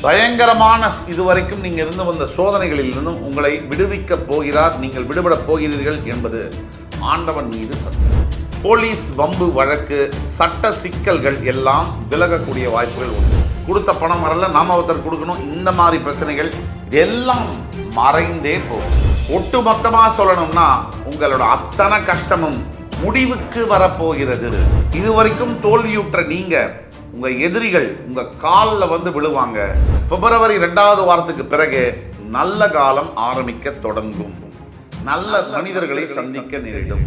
பயங்கரமான இதுவரைக்கும் நீங்கள் இருந்து வந்த சோதனைகளிலிருந்தும் உங்களை விடுவிக்கப் போகிறார். நீங்கள் விடுபடப் போகிறீர்கள் என்பது ஆண்டவன் மீது சத்தியம். போலீஸ் வம்பு வழக்கு, சட்ட சிக்கல்கள் எல்லாம் விலகக்கூடிய வாய்ப்புகள் உண்டு. கொடுத்த பணம் வரல, நாம ஒருத்தர் கொடுக்கணும், இந்த மாதிரி பிரச்சனைகள் எல்லாம் மறைந்தே போகும். ஒட்டுமொத்தமாக சொல்லணும்னா உங்களோட அத்தனை கஷ்டமும் முடிவுக்கு வரப்போகிறது. இதுவரைக்கும் தோல்வியுற்ற நீங்க உங்க எதிரிகள் உங்க காலில் வந்து விழுவாங்க. பிப்ரவரி 2வது வாரத்துக்கு பிறகு நல்ல காலம் ஆரம்பிக்க தொடங்கும். நல்ல மனிதர்களை சந்திக்க நேரிடும்.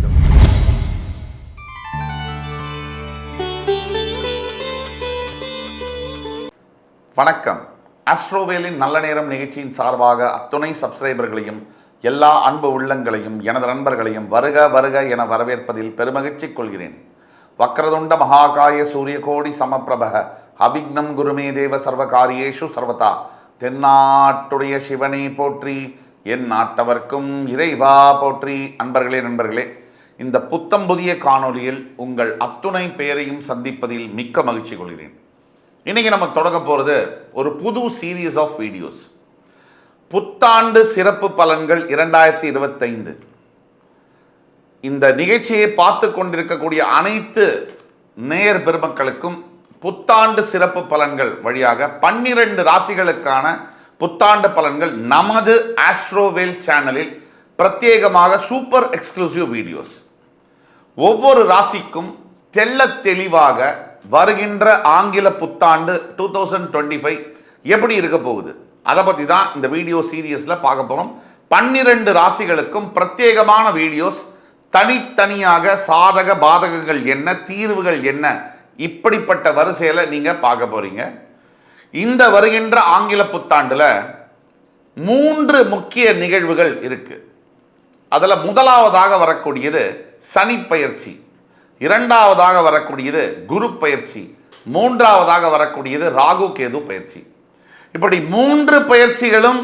வணக்கம். ஆஸ்ட்ரோவேலின் நல்ல நேரம் நிகழ்ச்சியின் சார்பாக அத்துணை சப்ஸ்கிரைபர்களையும் எல்லா அன்பு உள்ளங்களையும் எனது நண்பர்களையும் வருக வருக என வரவேற்பதில் பெருமகிழ்ச்சி கொள்கிறேன். வக்ரதுண்ட மகாகாய சூரியகோடி சமப்பிரபக அபிக்னம் குருமே தேவ சர்வகாரியேஷு சர்வதா. தென்னாட்டுடைய சிவனை போற்றி, என் நாட்டவர்க்கும் இறைவா போற்றி. நண்பர்களே, இந்த புத்தம் புதிய காணொலியில் உங்கள் அத்துணை பெயரையும் சந்திப்பதில் மிக்க மகிழ்ச்சி கொள்கிறேன். இன்னைக்கு நம்ம தொடங்க போகிறது ஒரு புது சீரீஸ் ஆஃப் வீடியோஸ். புத்தாண்டு சிறப்பு பலன்கள் 2025. இந்த நிகழ்ச்சியை பார்த்து கொண்டிருக்கக்கூடிய அனைத்து நேயர் பெருமக்களுக்கும் புத்தாண்டு சிறப்பு பலன்கள் வழியாக 12 ராசிகளுக்கான புத்தாண்டு பலன்கள் நமது ஆஸ்ட்ரோவேல் சேனலில் பிரத்யேகமாக சூப்பர் எக்ஸ்க்ளூசிவ் வீடியோஸ். ஒவ்வொரு ராசிக்கும் தெள்ள தெளிவாக வருகின்ற ஆங்கில புத்தாண்டு 2025 எப்படி இருக்க போகுது, அதை பற்றி தான் இந்த வீடியோ சீரியஸில் பார்க்க போகிறோம். 12 ராசிகளுக்கும் பிரத்யேகமான வீடியோஸ், தனித்தனியாக சாதக பாதகங்கள் என்ன, தீர்வுகள் என்ன, இப்படிப்பட்ட வரிசையில் நீங்கள் பார்க்க போகிறீங்க. இந்த வருகின்ற ஆங்கில புத்தாண்டில் 3 முக்கிய நிகழ்வுகள் இருக்கு. அதில் முதலாவதாக வரக்கூடியது சனி பயிற்சி, இரண்டாவதாக வரக்கூடியது குரு பயிற்சி, மூன்றாவதாக வரக்கூடியது ராகு கேது பயிற்சி. இப்படி 3 பயிற்சிகளும்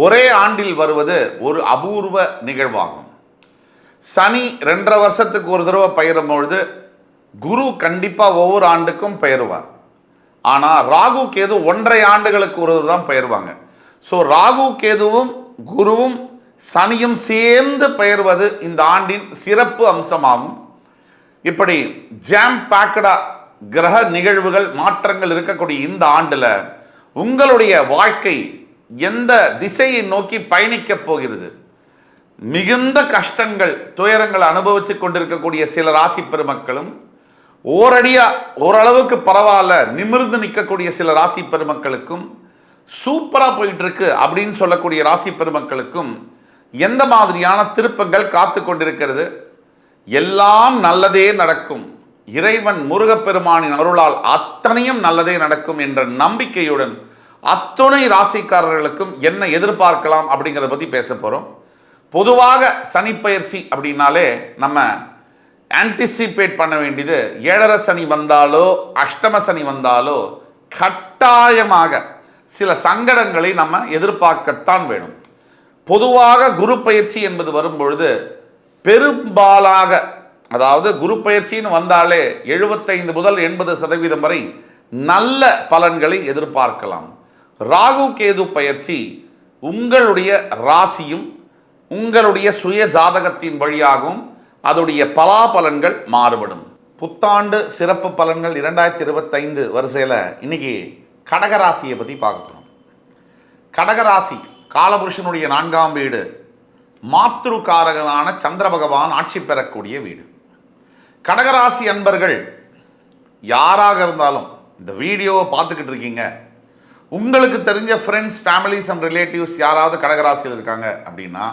ஒரே ஆண்டில் வருவது ஒரு அபூர்வ நிகழ்வாகும். சனி 2.5 வருஷத்துக்கு ஒரு தடவை பயிரும் பொழுது குரு கண்டிப்பாக ஒவ்வொரு ஆண்டுக்கும் பெயருவார். ஆனால் ராகு கேது 1.5 ஆண்டுகளுக்கு ஒரு தான் பெயர்வாங்க. ஸோ ராகு கேதுவும் குருவும் சனியும் சேர்ந்து பெயர்வது இந்த ஆண்டின் சிறப்பு அம்சமாகும். இப்படி ஜாம் பேக்கடா கிரக நிகழ்வுகள் மாற்றங்கள் இருக்கக்கூடிய இந்த ஆண்டில் உங்களுடைய வாழ்க்கை எந்த திசையை நோக்கி பயணிக்கப் போகிறது? மிகுந்த கஷ்டங்கள், துயரங்கள் அனுபவிச்சு கொண்டிருக்கக்கூடிய சில ராசி பெருமக்களும், ஓரளவுக்கு பரவாயில்ல நிமிர்ந்து நிற்கக்கூடிய சில ராசி பெருமக்களுக்கும், சூப்பராக போயிட்டு இருக்கு அப்படின்னு சொல்லக்கூடிய ராசி பெருமக்களுக்கும் எந்த மாதிரியான திருப்பங்கள் காத்து கொண்டிருக்கிறது? எல்லாம் நல்லதே நடக்கும், இறைவன் முருகப்பெருமானின் அருளால் அத்தனையும் நல்லதே நடக்கும் என்ற நம்பிக்கையுடன் அத்துணை ராசிக்காரர்களுக்கும் என்ன எதிர்பார்க்கலாம் அப்படிங்கிறத பற்றி பேச போகிறோம். பொதுவாக சனி பயிற்சி அப்படின்னாலே நம்ம ஆன்டிசிபேட் பண்ண வேண்டியது, 7.5 சனி வந்தாலோ அஷ்டம சனி வந்தாலோ கட்டாயமாக சில சங்கடங்களை நம்ம எதிர்பார்க்கத்தான் வேணும். பொதுவாக குரு பயிற்சி என்பது வரும்பொழுது பெரும்பாலாக, அதாவது குரு பயிற்சின்னு வந்தாலே 75 முதல் 80% வரை நல்ல பலன்களை எதிர்பார்க்கலாம். ராகு கேது பயிற்சி உங்களுடைய ராசியும் உங்களுடைய சுய ஜாதகத்தின் வழியாகவும் அதோடைய பலாபலன்கள் மாறுபடும். புத்தாண்டு சிறப்பு பலன்கள் 2025 வரிசையில் இன்னைக்கு கடகராசியை பற்றி பார்க்க போகிறோம். கடகராசி காலபுருஷனுடைய 4ஆம் வீடு, மாத்ருகாரகனான சந்திர பகவான் ஆட்சி பெறக்கூடிய வீடு. கடகராசி அன்பர்கள் யாராக இருந்தாலும் இந்த வீடியோவை பார்த்துக்கிட்டு இருக்கீங்க, உங்களுக்கு தெரிஞ்ச ஃப்ரெண்ட்ஸ், ஃபேமிலிஸ் அண்ட் ரிலேட்டிவ்ஸ் யாராவது கடகராசியில் இருக்காங்க அப்படின்னா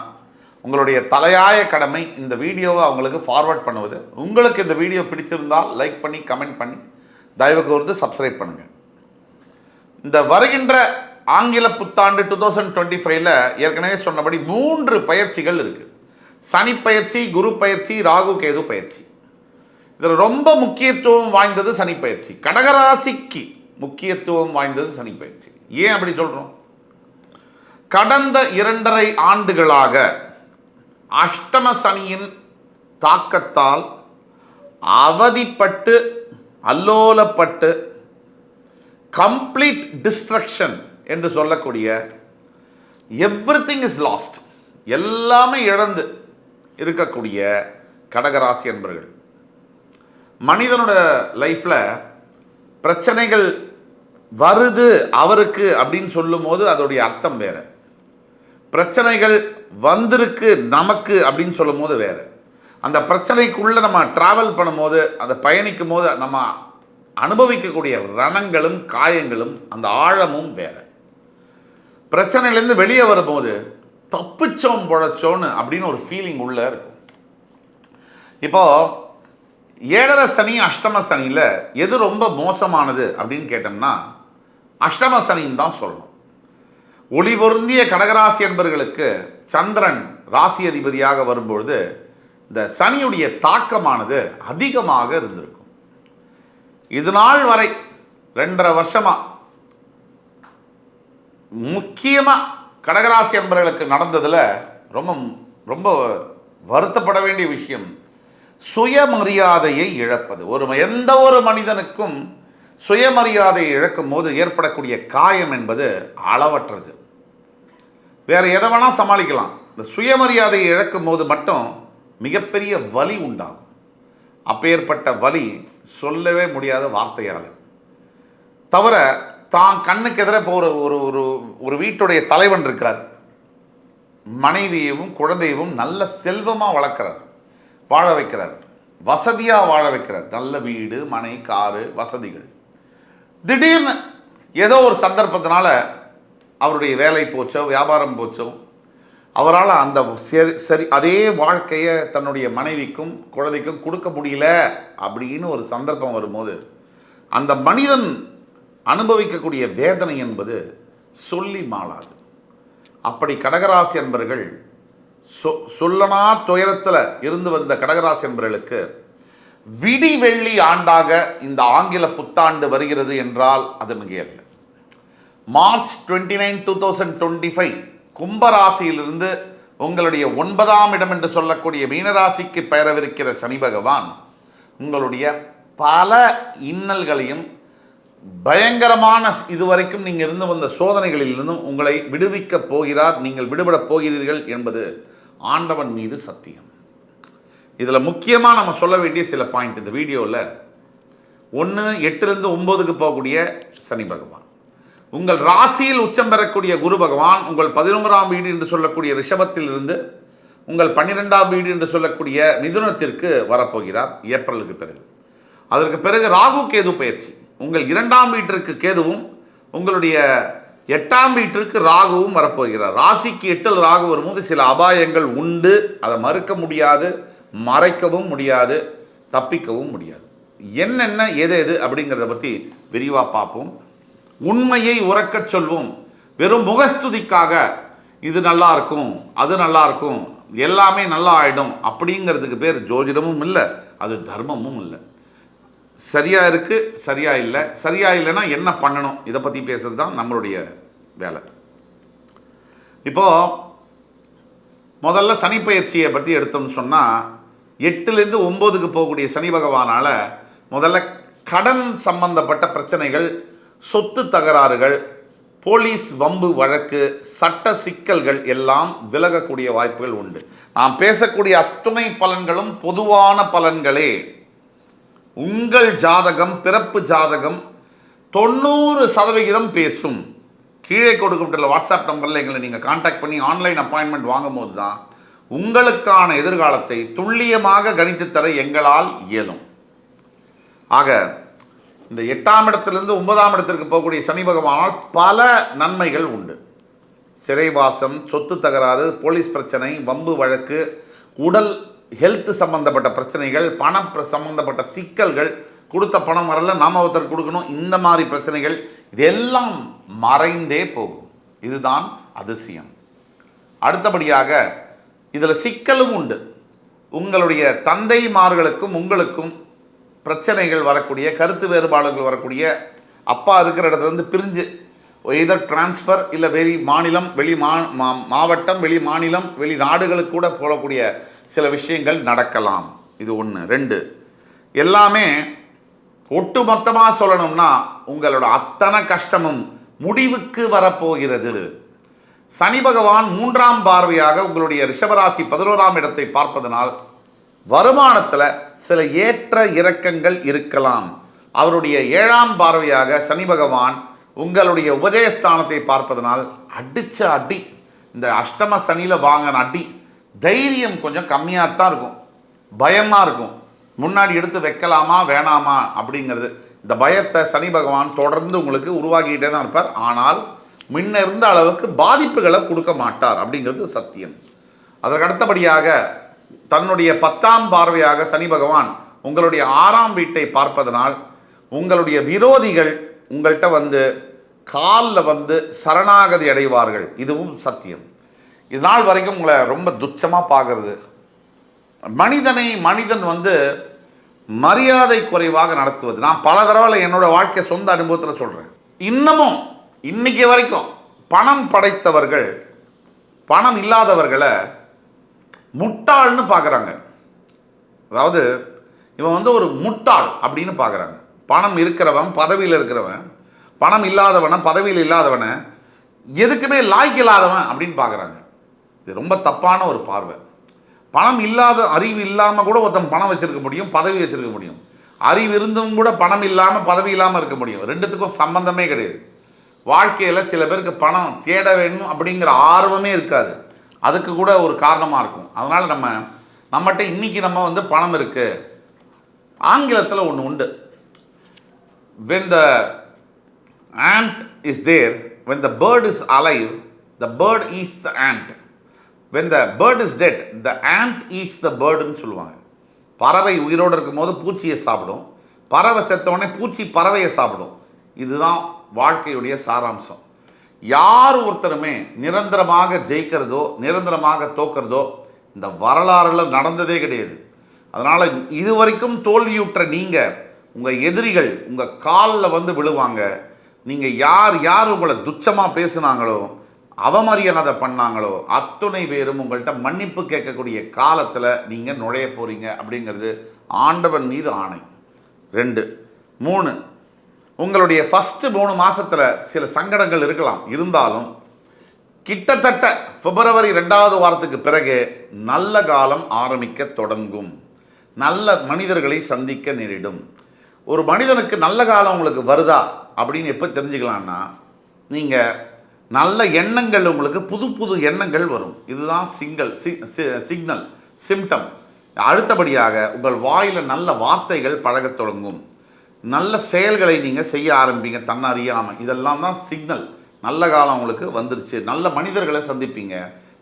உங்களுடைய தலையாய கடமை இந்த வீடியோவை அவங்களுக்கு ஃபார்வர்ட் பண்ணுவது. உங்களுக்கு இந்த வீடியோ பிடிச்சிருந்தால் லைக் பண்ணி கமெண்ட் பண்ணி தயவு கூர்ந்து சப்ஸ்கிரைப் பண்ணுங்கள். இந்த வருகின்ற ஆங்கில புத்தாண்டு 2025 ஏற்கனவே சொன்னபடி 3 பயிற்சிகள் இருக்கு. சனி பயிற்சி, குரு பயிற்சி, ராகு கேது பயிற்சி. இதில் ரொம்ப முக்கியத்துவம் வாய்ந்தது சனி பயிற்சி. கடகராசிக்கு முக்கியத்துவம் வாய்ந்தது சனி பயிற்சி. ஏன் அப்படி சொல்றோம்? கடந்த 2.5 ஆண்டுகளாக அஷ்டம சனியின் தாக்கத்தால் அவதிப்பட்டு அல்லோலப்பட்டு கம்ப்ளீட் டிஸ்ட்ரக்ஷன் என்று சொல்லக்கூடிய எவ்ரிதிங் இஸ் லாஸ்ட், எல்லாமே இழந்து இருக்கக்கூடிய கடகராசி என்பர்கள், மனிதனோட லைஃப்பில் பிரச்சனைகள் வருது அவருக்கு அப்படின்னு சொல்லும் போது அதோடைய அர்த்தம் வேறு, பிரச்சனைகள் வந்திருக்கு நமக்கு அப்படின்னு சொல்லும் போது வேறு. அந்த பிரச்சனைக்குள்ளே நம்ம ட்ராவல் பண்ணும்போது, அந்த பயணிக்கும் போது நம்ம அனுபவிக்கக்கூடிய ரணங்களும் காயங்களும் அந்த ஆழமும் வேறு. பிரச்சனையிலேருந்து வெளியே வரும்போது தப்பிச்சோம் பொழைச்சோன்னு அப்படின்னு ஒரு ஃபீலிங் உள்ள இருக்கும். இப்போது 7.5 சனி அஷ்டம சனியில் எது ரொம்ப மோசமானது அப்படின்னு கேட்டோம்னா அஷ்டம சனின்னு தான் சொல்லணும். ஒளி பொருந்திய கடகராசி என்பவர்களுக்கு சந்திரன் ராசி அதிபதியாக வரும்பொழுது இந்த சனியுடைய தாக்கமானது அதிகமாக இருந்திருக்கும். இது நாள் வரை 2.5 வருஷமா முக்கியமாக கடகராசி என்பவர்களுக்கு நடந்ததில் ரொம்ப ரொம்ப வருத்தப்பட வேண்டிய விஷயம் சுயமரியாதையை இழப்பது. எந்த ஒரு மனிதனுக்கும் சுயமரியாதையை இழக்கும் போது ஏற்படக்கூடிய காயம் என்பது அளவற்றது. வேற எதை வேணால் சமாளிக்கலாம், இந்த சுயமரியாதையை இழக்கும் போது மட்டும் மிகப்பெரிய வலி உண்டாகும். அப்பேற்பட்ட வலி சொல்லவே முடியாத வார்த்தையால். தவிர தான் கண்ணுக்கு எதிர போகிற ஒரு வீட்டுடைய தலைவன் இருக்கார், மனைவியையும் குழந்தையவும் நல்ல செல்வமாக வளர்க்குறார், வாழ வைக்கிறார், வசதியாக வாழ வைக்கிறார், நல்ல வீடு மனை காரு வசதிகள். திடீர்னு ஏதோ ஒரு சந்தர்ப்பத்தினால அவருடைய வேலை போச்சோ வியாபாரம் போச்சோ, அவரால் அந்த சரி அதே வாழ்க்கையை தன்னுடைய மனைவிக்கும் குழந்தைக்கும் கொடுக்க முடியல அப்படின்னு ஒரு சந்தர்ப்பம் வரும்போது அந்த மனிதன் அனுபவிக்கக்கூடிய வேதனை என்பது சொல்லி மாளாது. அப்படி கடகராசி என்பர்கள் சொல்லனா துயரத்தில் இருந்து வந்த கடகராசி என்பவர்களுக்கு விடி வெள்ளி ஆண்டாக இந்த ஆங்கில புத்தாண்டு வருகிறது என்றால் அது மிகையல்ல. மார்ச் 29, 2025 கும்பராசியிலிருந்து உங்களுடைய 9ஆம் இடம் என்று சொல்லக்கூடிய மீனராசிக்கு பெயரவிருக்கிற சனி பகவான் உங்களுடைய பல இன்னல்களையும் பயங்கரமான இதுவரைக்கும் நீங்கள் இருந்து வந்த சோதனைகளிலிருந்தும் உங்களை விடுவிக்கப் போகிறார். நீங்கள் விடுபடப் போகிறீர்கள் என்பது ஆண்டவன் மீது சத்தியம். இதில் முக்கியமாக நம்ம சொல்ல வேண்டிய சில பாயிண்ட் இந்த வீடியோவில். 1, 8லிருந்து 9க்கு போகக்கூடிய சனி பகவான், உங்கள் ராசியில் உச்சம் பெறக்கூடிய குரு பகவான் உங்கள் 11ஆம் வீடு என்று சொல்லக்கூடிய ரிஷபத்திலிருந்து உங்கள் 12ஆம் வீடு என்று சொல்லக்கூடிய மிதுனத்திற்கு வரப்போகிறார் ஏப்ரலுக்கு பிறகு. அதற்கு பிறகு ராகு கேது பயிற்சி, உங்கள் 2ஆம் வீட்டிற்கு கேதுவும் உங்களுடைய 8ஆம் வீட்டிற்கு ராகுவும் வரப்போகிறார். ராசிக்கு 8ல் ராகு வரும்போது சில அபாயங்கள் உண்டு, அதை மறுக்க முடியாது, மறைக்கவும் முடியாது, தப்பிக்கவும் முடியாது. என்னென்ன எது எது அப்படிங்கிறத பற்றி விரிவாக பார்ப்போம். உண்மையை உறக்கச் சொல்வோம். வெறும் முகஸ்துதிக்காக இது நல்லா இருக்கும் அது நல்லா இருக்கும் எல்லாமே நல்லா ஆயிடும் அப்படிங்கிறதுக்கு பேர் ஜோதிடமும் இல்லை, அது தர்மமும் இல்லை. சரியா இருக்கு சரியா இல்லை, சரியா இல்லைன்னா என்ன பண்ணணும், இதை பற்றி பேசுறது தான் நம்மளுடைய வேலை. இப்போ முதல்ல சனி பயிற்சியை பற்றி எடுத்தோம்னு சொன்னால் 8லிருந்து 9க்கு போகக்கூடிய சனி பகவானால் முதல்ல கடன் சம்பந்தப்பட்ட பிரச்சனைகள், சொத்து தகராறுகள், போலீஸ் வம்பு வழக்கு, சட்ட சிக்கல்கள் எல்லாம் விலகக்கூடிய வாய்ப்புகள் உண்டு. நாம் பேசக்கூடிய அத்துணை பலன்களும் பொதுவான பலன்களே. உங்கள் ஜாதகம் பிறப்பு ஜாதகம் 90% பேசும். கீழே கொடுக்கப்பட்டுள்ள வாட்ஸ்அப் நம்பரில் எங்களை நீங்கள் கான்டாக்ட் பண்ணி ஆன்லைன் அப்பாயின்மெண்ட் வாங்கும்போது தான் உங்களுக்கான எதிர்காலத்தை துல்லியமாக கணித்து தர எங்களால் இயலும். ஆக இந்த 8ஆம் இடத்திலிருந்து 9ஆம் இடத்திற்கு போகக்கூடிய சனி பகவானால் பல நன்மைகள் உண்டு. சிறைவாசம், சொத்து தகராறு, போலீஸ் பிரச்சனை, வம்பு வழக்கு, உடல் ஹெல்த் சம்பந்தப்பட்ட பிரச்சனைகள், பணம் சம்பந்தப்பட்ட சிக்கல்கள், கொடுத்த பணம் வரல நாம ஒருத்தர் கொடுக்கணும், இந்த மாதிரி பிரச்சனைகள் இதெல்லாம் மறைந்தே போகும். இதுதான் அதிசயம். அடுத்தபடியாக இதில் சிக்கலும் உண்டு. உங்களுடைய தந்தைமார்களுக்கும் உங்களுக்கும் பிரச்சனைகள் வரக்கூடிய, கருத்து வேறுபாடுகள் வரக்கூடிய, அப்பா இருக்கிற இடத்துலேருந்து பிரிஞ்சு எதர் டிரான்ஸ்ஃபர் இல்லை வெளி மாநிலம், வெளி மாவட்டம், வெளி மாநிலம், வெளி நாடுகளுக்கு கூட போகக்கூடிய சில விஷயங்கள் நடக்கலாம். இது 1. 2, எல்லாமே ஒட்டு மொத்தமாக சொல்லணும்னா உங்களோட அத்தனை கஷ்டமும் முடிவுக்கு வரப்போகிறது. சனி பகவான் 3ஆம் பார்வையாக உங்களுடைய ரிஷபராசி 11ஆம் இடத்தை பார்ப்பதனால் வருமானத்தில் சில ஏற்ற இறக்கங்கள் இருக்கலாம். அவருடைய 7ஆம் பார்வையாக சனி பகவான் உங்களுடைய உபஜயஸ்தானத்தை பார்ப்பதனால் அடிச்ச அடி, இந்த அஷ்டம சனியில் வாங்கின அடி, தைரியம் கொஞ்சம் கம்மியாக தான் இருக்கும், பயமாக இருக்கும். முன்னாடி எடுத்து வைக்கலாமா வேணாமா அப்படிங்கிறது, இந்த பயத்தை சனி பகவான் தொடர்ந்து உங்களுக்கு உருவாக்கிட்டே தான் இருப்பார். ஆனால் முன்ன இருந்த அளவுக்கு பாதிப்புகளை கொடுக்க மாட்டார் அப்படிங்கிறது சத்தியம். அதற்கு அடுத்தபடியாக தன்னுடைய 10ஆம் பார்வையாக சனி பகவான் உங்களுடைய 6ஆம் வீட்டை பார்ப்பதனால் உங்களுடைய விரோதிகள் உங்கள்கிட்ட வந்து காலில் வந்து சரணாகதி அடைவார்கள். இதுவும் சத்தியம். இது நாள் வரைக்கும் உங்களை ரொம்ப துச்சமாக பார்க்கறது, மனிதன் வந்து மரியாதை குறைவாக நடத்துவது. நான் பல தடவை என்னோட வாழ்க்கை சொந்த அனுபவத்தில் சொல்கிறேன். இன்னமும் இன்னைக்கு வரைக்கும் பணம் படைத்தவர்கள் பணம் இல்லாதவர்களை முட்டாள்னு பார்க்குறாங்க. அதாவது இவன் வந்து ஒரு முட்டாள் அப்படின்னு பார்க்குறாங்க. பணம் இருக்கிறவன், பதவியில் இருக்கிறவன், பணம் இல்லாதவனை, பதவியில் இல்லாதவனை எதுக்குமே லாய்க்கு இல்லாதவன் அப்படின்னு பார்க்குறாங்க. இது ரொம்ப தப்பான ஒரு பார்வை. பணம் இல்லாத, அறிவு இல்லாமல் கூட ஒருத்தன் பணம் வச்சுருக்க முடியும், பதவி வச்சுருக்க முடியும். அறிவு இருந்தும் கூட பணம் இல்லாமல் பதவி இல்லாமல் இருக்க முடியும். ரெண்டுத்துக்கும் சம்பந்தமே கிடையாது. வாழ்க்கையில் சில பேருக்கு பணம் தேட வேணும் அப்படிங்கிற ஆர்வமே இருக்காது. அதுக்கு கூட ஒரு காரணமாக இருக்கும். அதனால் நம்மகிட்ட இன்றைக்கி நம்ம வந்து பணம் இருக்குது. ஆங்கிலத்தில் ஒன்று உண்டு, when the ant is there, when the bird is alive, the bird eats the ant. When the bird is dead, the ant eats the bird ன்னு சொல்லுவாங்க. பறவை உயிரோடு இருக்கும்போது பூச்சியை சாப்பிடும், பறவை செத்தவொடனே பூச்சி பறவையை சாப்பிடும். இதுதான் வாழ்க்கையுடைய சாராம்சம். யார் ஒருத்தருமே நிரந்தரமாக ஜெயிக்கிறதோ நிரந்தரமாக தோக்கிறதோ இந்த வரலாறுல நடந்ததே கிடையாது. அதனால் இதுவரைக்கும் தோல்வியுற்ற நீங்கள், உங்கள் எதிரிகள் உங்கள் காலில் வந்து விழுவாங்க. நீங்கள் யார் உங்களை துச்சமாக பேசுனாங்களோ, அவமரியாதை பண்ணாங்களோ, அத்துணை பேரும் உங்கள்கிட்ட மன்னிப்பு கேட்கக்கூடிய காலத்தில் நீங்கள் நுழைய போகிறீங்க அப்படிங்கிறது ஆண்டவன் மீது ஆணை. 2, 3 உங்களுடைய ஃபஸ்ட்டு 3 மாதத்தில் சில சங்கடங்கள் இருக்கலாம். இருந்தாலும் கிட்டத்தட்ட பிப்ரவரி 2வது வாரத்துக்கு பிறகு நல்ல காலம் ஆரம்பிக்க தொடங்கும். நல்ல மனிதர்களை சந்திக்க நேரிடும். ஒரு மனிதனுக்கு நல்ல காலம் உங்களுக்கு வருதா அப்படின்னு எப்போ தெரிஞ்சுக்கலான்னா, நீங்கள் நல்ல எண்ணங்கள், உங்களுக்கு புது எண்ணங்கள் வரும். இதுதான் சிக்னல், சிம்டம். அடுத்தபடியாக உங்கள் வாயில் நல்ல வார்த்தைகள் பழகத் தொடங்கும். நல்ல செயல்களை நீங்கள் செய்ய ஆரம்பிங்க தன்னறியாமல். இதெல்லாம் தான் சிக்னல். நல்ல காலம் உங்களுக்கு வந்துருச்சு. நல்ல மனிதர்களை சந்திப்பீங்க,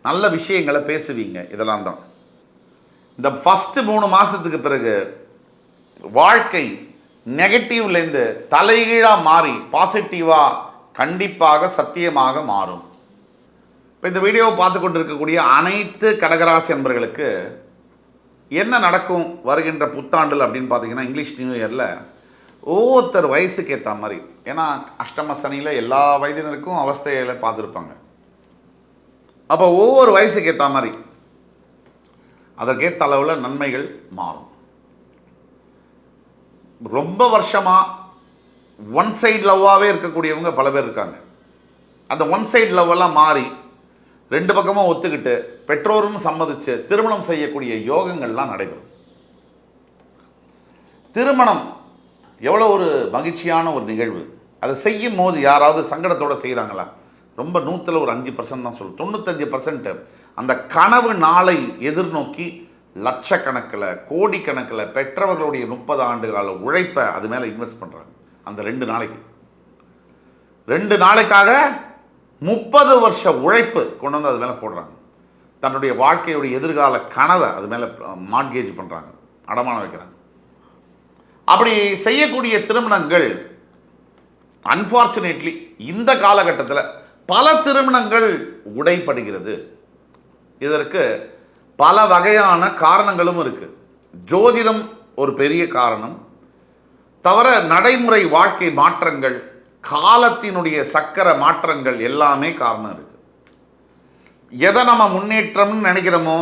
நல்ல விஷயங்களை பேசுவீங்க. இதெல்லாம் தான். இந்த ஃபஸ்ட்டு 3 மாதத்துக்கு பிறகு வாழ்க்கை நெகட்டிவ்லேருந்து தலைகீழாக மாறி பாசிட்டிவாக கண்டிப்பாக சத்தியமாக மாறும். இப்போ இந்த வீடியோவை பார்த்து கொண்டு இருக்கக்கூடிய அனைத்து கடகராசி நண்பர்களுக்கு என்ன நடக்கும் வருகின்ற புத்தாண்டில் அப்படின்னு பார்த்தீங்கன்னா, இங்கிலீஷ் நியூ இயரில் ஒவ்வொருத்தர் வயசுக்கு ஏற்ற மாதிரி, ஏன்னா அஷ்டம சனியில் எல்லா வயதினருக்கும் அவஸ்தையில் பார்த்துருப்பாங்க. அப்போ ஒவ்வொரு வயசுக்கு ஏற்ற மாதிரி அதற்கேற்ற அளவில் நன்மைகள் மாறும். ரொம்ப வருஷமாக ஒன் சைடு லவ்வாகவே இருக்கக்கூடியவங்க பல பேர் இருக்காங்க. அந்த ஒன் சைடு லவ்வெல்லாம் மாறி 2 பக்கமும் ஒத்துக்கிட்டு பெற்றோரும் சம்மதித்து திருமணம் செய்யக்கூடிய யோகங்கள்லாம் நடைபெறும். திருமணம் எவ்வளோ ஒரு மகிழ்ச்சியான ஒரு நிகழ்வு. அதை செய்யும் போது யாராவது சங்கடத்தோடு செய்கிறாங்களா? ரொம்ப 100ல் ஒரு 5% தான் சொல்லும். 95% அந்த கனவு நாளை எதிர்நோக்கி லட்சக்கணக்கில் கோடிக்கணக்கில் பெற்றவர்களுடைய 30 ஆண்டு கால உழைப்பை அது மேலே இன்வெஸ்ட் பண்ணுறாங்க. அந்த 2 நாளைக்கு 2 நாளைக்காக 30 வருஷ உழைப்பு கொண்டு வந்து அது மேலே போடுறாங்க. தன்னுடைய வாழ்க்கையுடைய எதிர்கால கனவை அது மேலே மார்ட்கேஜ் பண்ணுறாங்க, அடமானம் வைக்கிறாங்க. அப்படி செய்யக்கூடிய திருமணங்கள் அன்ஃபார்ச்சுனேட்லி இந்த காலகட்டத்தில் பல திருமணங்கள் உடைப்படுகிறது. இதற்கு பல வகையான காரணங்களும் இருக்குது. ஜோதிடம் ஒரு பெரிய காரணம், தவிர நடைமுறை வாழ்க்கை மாற்றங்கள், காலத்தினுடைய சக்கர மாற்றங்கள் எல்லாமே காரணம் இருக்குது. எதை நம்ம முன்னேற்றம்னு நினைக்கிறோமோ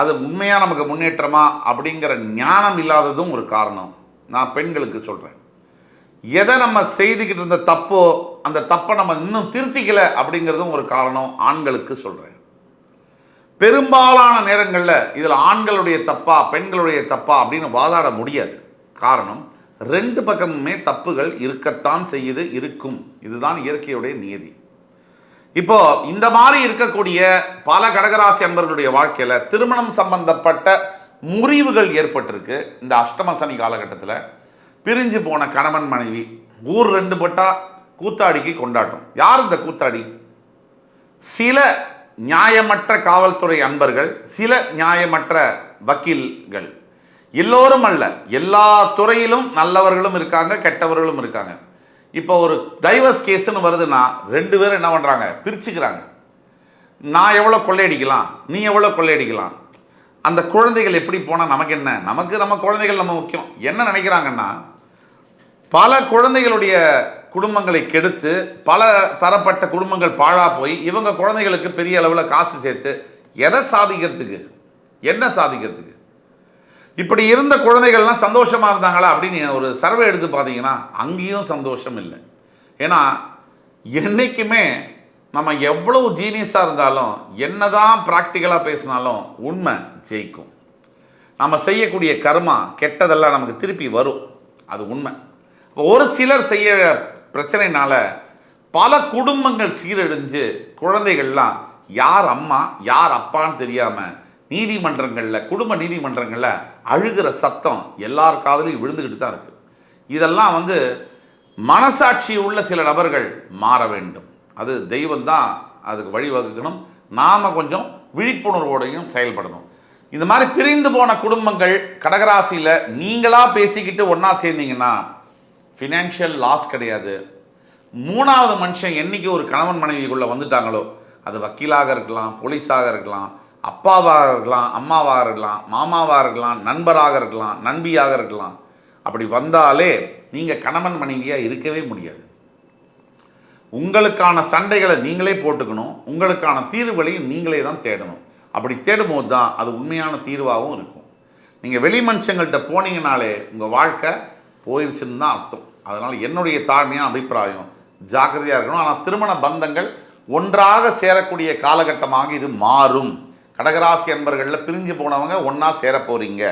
அது உண்மையாக நமக்கு முன்னேற்றமா அப்படிங்கிற ஞானம் இல்லாததும் ஒரு காரணம். நான் பெண்களுக்கு சொல்கிறேன், எதை நம்ம செய்துக்கிட்டு இருந்த தப்போ அந்த தப்பை நம்ம இன்னும் திருத்திக்கல அப்படிங்கிறதும் ஒரு காரணம் ஆண்களுக்கு சொல்கிறேன். பெரும்பாலான நேரங்களில் இதில் ஆண்களுடைய தப்பா பெண்களுடைய தப்பா அப்படின்னு வாதாட முடியாது. காரணம், ரெண்டு பக்கமுமே தப்புகள் இருக்கத்தான் செய்யுது, இருக்கும். இதுதான் இயற்கையுடைய நியதி. இப்போ இந்த மாதிரி இருக்கக்கூடிய பல கடகராசி அன்பர்களுடைய வாழ்க்கையில் திருமணம் சம்பந்தப்பட்ட முறிவுகள் ஏற்பட்டிருக்கு. இந்த அஷ்டம சனி காலகட்டத்தில் பிரிஞ்சு போன கணவன் மனைவி, ஊர் ரெண்டு பட்டா கூத்தாடிக்கு கொண்டாட்டம். யார் இந்த கூத்தாடி? சில நியாயமற்ற காவல்துறை அன்பர்கள், சில நியாயமற்ற வக்கீல்கள், எல்லோரும் அல்ல, எல்லா துறையிலும் நல்லவர்களும் இருக்காங்க, கெட்டவர்களும் இருக்காங்க. இப்போ ஒரு டைவர்ஸ் கேஸ்ன்னு வருதுன்னா ரெண்டு பேரும் என்ன பண்ணுறாங்க, பிரிச்சுக்கிறாங்க. நான் எவ்வளோ கொள்ளையடிக்கலாம், நீ எவ்வளோ கொள்ளையடிக்கலாம். அந்த குழந்தைகள் எப்படி போனால் நமக்கு என்ன, நம்ம குழந்தைகள் நம்ம முக்கியம். என்ன நினைக்கிறாங்கன்னா, பல குழந்தைகளுடைய குடும்பங்களை கெடுத்து பல தரப்பட்ட குடும்பங்கள் பாழா போய் இவங்க குழந்தைகளுக்கு பெரிய அளவில் காசு சேர்த்து எதை சாதிக்கிறதுக்கு, என்ன சாதிக்கிறதுக்கு? இப்படி இருந்த குழந்தைகள்லாம் சந்தோஷமாக இருந்தாங்களா அப்படின்னு ஒரு சர்வே எடுத்து பார்த்தீங்கன்னா அங்கேயும் சந்தோஷம் இல்லை. ஏன்னா என்றைக்குமே நம்ம எவ்வளவு ஜீனியஸாக இருந்தாலும், என்னதான் ப்ராக்டிக்கலாக பேசினாலும் உண்மை ஜெயிக்கும். நம்ம செய்யக்கூடிய கர்மா கெட்டதெல்லாம் நமக்கு திருப்பி வரும், அது உண்மை. ஒரு சிலர் செய்ய பிரச்சனைனால பல குடும்பங்கள் சீரழிஞ்சு குழந்தைகள்லாம் யார் அம்மா யார் அப்பான்னு தெரியாமல் நீதிமன்றங்களில், குடும்ப நீதிமன்றங்களில் அழுகிற சத்தம் எல்லார் காதலையும் விழுந்துக்கிட்டு தான் இருக்குது. இதெல்லாம் மனசாட்சி உள்ள சில நபர்கள் மாற வேண்டும். அது தெய்வம் தான் அதுக்கு வழிவகுக்கணும். நாம் கொஞ்சம் விழிப்புணர்வோடையும் செயல்படணும். இந்த மாதிரி பிரிந்து போன குடும்பங்கள் கடகராசியில் நீங்களாக பேசிக்கிட்டு ஒன்றா சேர்ந்தீங்கன்னா ஃபினான்ஷியல் லாஸ் கிடையாது. மூணாவது மனுஷன் என்றைக்கு ஒரு கணவன் மனைவிக்குள்ளே வந்துட்டாங்களோ, அது வக்கீலாக இருக்கலாம், போலீஸாக இருக்கலாம், அப்பாவாக இருக்கலாம், அம்மாவாக இருக்கலாம், மாமாவாக இருக்கலாம், நண்பராக இருக்கலாம், நண்பியாக இருக்கலாம். அப்படி வந்தாலே நீங்கள் கணவன் மனைவியாக இருக்கவே முடியாது. உங்களுக்கான சண்டைகளை நீங்களே போட்டுக்கணும், உங்களுக்கான தீர்வுகளையும் நீங்களே தான் தேடணும். அப்படி தேடும்போது தான் அது உண்மையான தீர்வாகவும் இருக்கும். நீங்கள் வெளி மனுஷங்கள்கிட்ட போனீங்கனாலே உங்கள் வாழ்க்கை போயிடுச்சுன்னு தான் அர்த்தம். அதனால் என்னுடைய தாழ்மையான அபிப்பிராயம், ஜாக்கிரதையாக இருக்கணும். ஆனால் திருமண பந்தங்கள் ஒன்றாக சேரக்கூடிய காலகட்டமாக இது மாறும். கடகராசி அன்பர்களில் பிரிஞ்சு போனவங்க ஒன்றா சேர போகிறீங்க.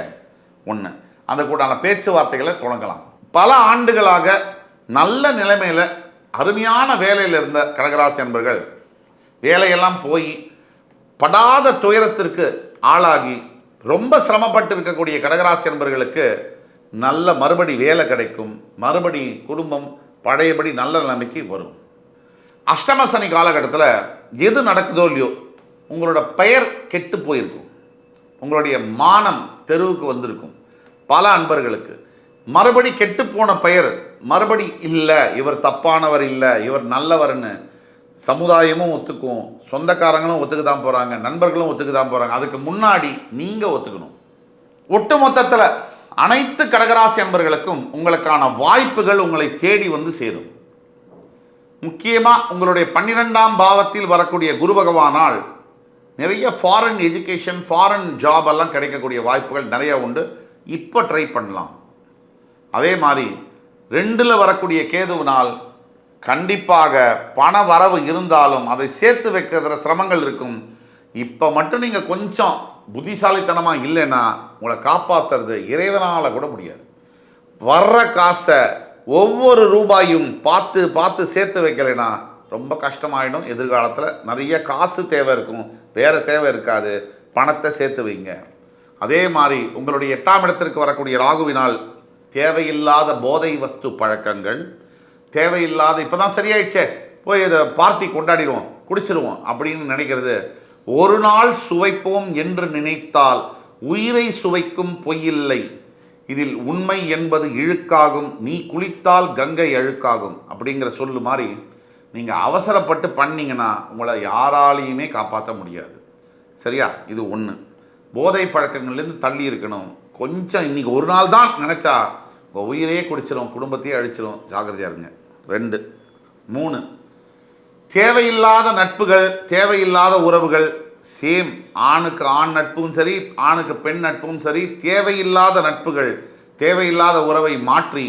ஒன்று, அந்த கூடான பேச்சுவார்த்தைகளை தொடங்கலாம். பல ஆண்டுகளாக நல்ல நிலைமையில் அருமையான வேலையில் இருந்த கடகராசி அன்பர்கள் வேலையெல்லாம் போய் படாத துயரத்திற்கு ஆளாகி ரொம்ப சிரமப்பட்டு இருக்கக்கூடிய கடகராசி அன்பர்களுக்கு நல்ல மறுபடி வேலை கிடைக்கும், மறுபடி குடும்பம் பழையபடி நல்ல நிலைமைக்கு வரும். அஷ்டம சனி காலகட்டத்தில் எது நடக்குதோ இல்லையோ உங்களோட பெயர் கெட்டு போயிருக்கும், உங்களுடைய மானம் தெருவுக்கு வந்திருக்கும். பல அன்பர்களுக்கு மறுபடி கெட்டு போன பெயர் மறுபடி இல்லை, இவர் தப்பானவர் இல்லை, இவர் நல்லவர்னு சமுதாயமும் ஒத்துக்கும், சொந்தக்காரங்களும் ஒத்துக்கு தான் போகிறாங்க, நண்பர்களும் ஒத்துக்கு தான் போகிறாங்க. அதுக்கு முன்னாடி நீங்கள் ஒத்துக்கணும். ஒட்டு மொத்தத்தில் அனைத்து கடகராசி அன்பர்களுக்கும் உங்களுக்கான வாய்ப்புகள் உங்களை தேடி வந்து சேரும். முக்கியமாக உங்களுடைய 12ஆம் பாவத்தில் வரக்கூடிய குரு பகவானால் நிறைய ஃபாரின் எஜுகேஷன், ஃபாரின் ஜாப் எல்லாம் கிடைக்கக்கூடிய வாய்ப்புகள் நிறைய உண்டு. இப்போ ட்ரை பண்ணலாம். அதே மாதிரி 2ல் வரக்கூடிய கேதுவினால் கண்டிப்பாக பண வரவு இருந்தாலும் அதை சேர்த்து வைக்கிற சிரமங்கள் இருக்கும். இப்போ மட்டும் நீங்கள் கொஞ்சம் புத்திசாலித்தனமாக இல்லைன்னா உங்களை காப்பாற்றுறது இறைவனால் கூட முடியாது. வர்ற காசை ஒவ்வொரு ரூபாயும் பார்த்து பார்த்து சேர்த்து வைக்கலைன்னா ரொம்ப கஷ்டமாயிடும். எதிர்காலத்தில் நிறைய காசு தேவை இருக்கும், வேறு தேவை இருக்காது. பணத்தை சேர்த்து வைங்க. அதே மாதிரி உங்களுடைய 8ஆம் இடத்திற்கு வரக்கூடிய ராகுவினால் தேவையில்லாத போதை வஸ்து பழக்கங்கள், தேவையில்லாத இப்போ தான் சரியாயிடுச்சே போய் இதை பார்ட்டி கொண்டாடிடுவோம், குடிச்சிடுவோம் அப்படின்னு நினைக்கிறது. ஒரு நாள் சுவைப்போம் என்று நினைத்தால் உயிரை சுவைக்கும் பொய்யில்லை, இதில் உண்மை என்பது இழுக்காகும், நீ குளித்தால் கங்கை அழுக்காகும் அப்படிங்கிற சொல்லு மாதிரி நீங்கள் அவசரப்பட்டு பண்ணிங்கன்னா உங்களை யாராலையுமே காப்பாற்ற முடியாது. சரியா? இது ஒன்று. போதை பழக்கங்கள்லேருந்து தள்ளி இருக்கணும். கொஞ்சம் இன்றைக்கி ஒரு நாள் தான் நினச்சா உங்கள் உயிரையே குடிச்சிடும், குடும்பத்தையே அழிச்சிடும். ஜாக்கிரதையாக இருங்க. 2, 3 தேவையில்லாத நட்புகள், தேவையில்லாத உறவுகள். சேம், ஆணுக்கு ஆண் நட்பும் சரி, ஆணுக்கு பெண் நட்பும் சரி, தேவையில்லாத நட்புகள், தேவையில்லாத உறவை மாற்றி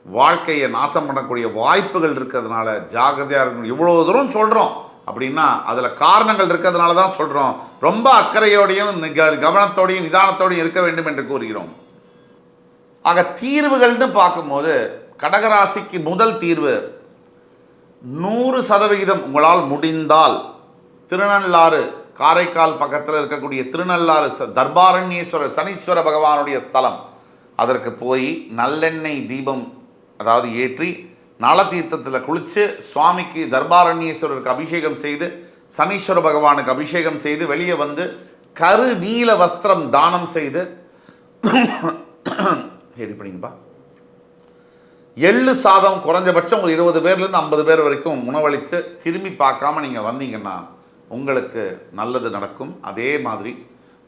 வாழ்க்கையை நாசம் பண்ணக்கூடிய வாய்ப்புகள் இருக்கிறதுனால ஜாகிரதையாக இருக்கணும். இவ்வளோ தூரம் சொல்கிறோம் அப்படின்னா அதில் காரணங்கள் இருக்கிறதுனால தான் சொல்கிறோம். ரொம்ப அக்கறையோடையும் கவனத்தோடையும் நிதானத்தோடையும் இருக்க வேண்டும் என்று கூறுகிறோம். ஆக தீர்வுகள்னு பார்க்கும்போது கடகராசிக்கு முதல் தீர்வு, 100% உங்களால் முடிந்தால் திருநள்ளாறு, காரைக்கால் பக்கத்தில் இருக்கக்கூடிய திருநள்ளாறு தர்பாரண்யேஸ்வரர் சனீஸ்வர பகவானுடைய ஸ்தலம், அதற்கு போய் நல்லெண்ணெய் தீபம் அதாவது ஏற்றி நல தீர்த்தத்தில் குளித்து சுவாமிக்கு தர்பாரண்யேஸ்வரருக்கு அபிஷேகம் செய்து சனீஸ்வர பகவானுக்கு அபிஷேகம் செய்து வெளியே வந்து கரு நீல வஸ்திரம் தானம் செய்து பண்ணிங்கப்பா. எள்ளு சாதம் குறைஞ்சபட்சம் ஒரு 20 பேர்லேருந்து 50 பேர் வரைக்கும் உணவளித்து திரும்பி பார்க்காம நீங்கள் வந்தீங்கன்னா உங்களுக்கு நல்லது நடக்கும். அதே மாதிரி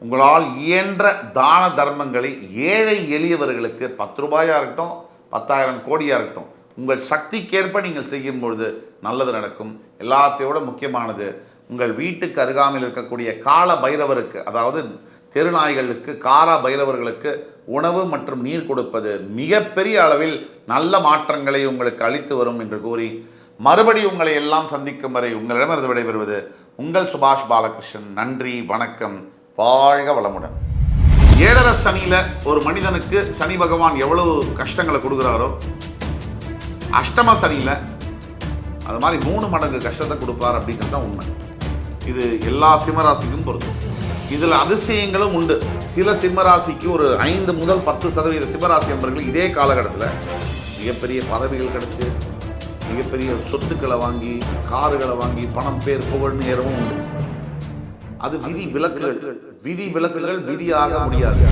உங்களால் இயன்ற தான தர்மங்களை ஏழை எளியவர்களுக்கு 10 ரூபாயாக இருக்கட்டும், 10,000 கோடியாக இருக்கட்டும், உங்கள் சக்திக்கேற்ப நீங்கள் செய்யும் பொழுது நல்லது நடக்கும். எல்லாத்தையோட முக்கியமானது, உங்கள் வீட்டுக்கு அருகாமையில் இருக்கக்கூடிய கால பைரவருக்கு, அதாவது தெருநாய்களுக்கு, கார பைரவர்களுக்கு உணவு மற்றும் நீர் கொடுப்பது மிகப்பெரிய அளவில் நல்ல மாற்றங்களை உங்களுக்கு அளித்து வரும் என்று கூறி மறுபடி உங்களை எல்லாம் சந்திக்கும் வரை உங்களிடமிருந்து விடைபெறுவது உங்கள் சுபாஷ் பாலகிருஷ்ணன். நன்றி, வணக்கம், வாழ்க வளமுடன். 7.5 சனியில் ஒரு மனிதனுக்கு சனி பகவான் எவ்வளவு கஷ்டங்களை கொடுக்குறாரோ, அஷ்டம சனியில் அது மாதிரி 3 மடங்கு கஷ்டத்தை கொடுப்பார் அப்படிங்கிறது தான் உண்மை. இது எல்லா சிம்மராசிக்கும் பொருந்தும். இதில் அதிசயங்களும் உண்டு. சில சிம்மராசிக்கு ஒரு 5 முதல் 10% சிம்மராசி நண்பர்கள் இதே காலகட்டத்தில் மிகப்பெரிய பதவிகள் கிடைச்சி மிகப்பெரிய சொத்துக்களை வாங்கி காருகளை வாங்கி பணம் பேர் புகழ் நேரமும் உண்டு. அது விதி விலக்குகள். விதியாக முடியாது.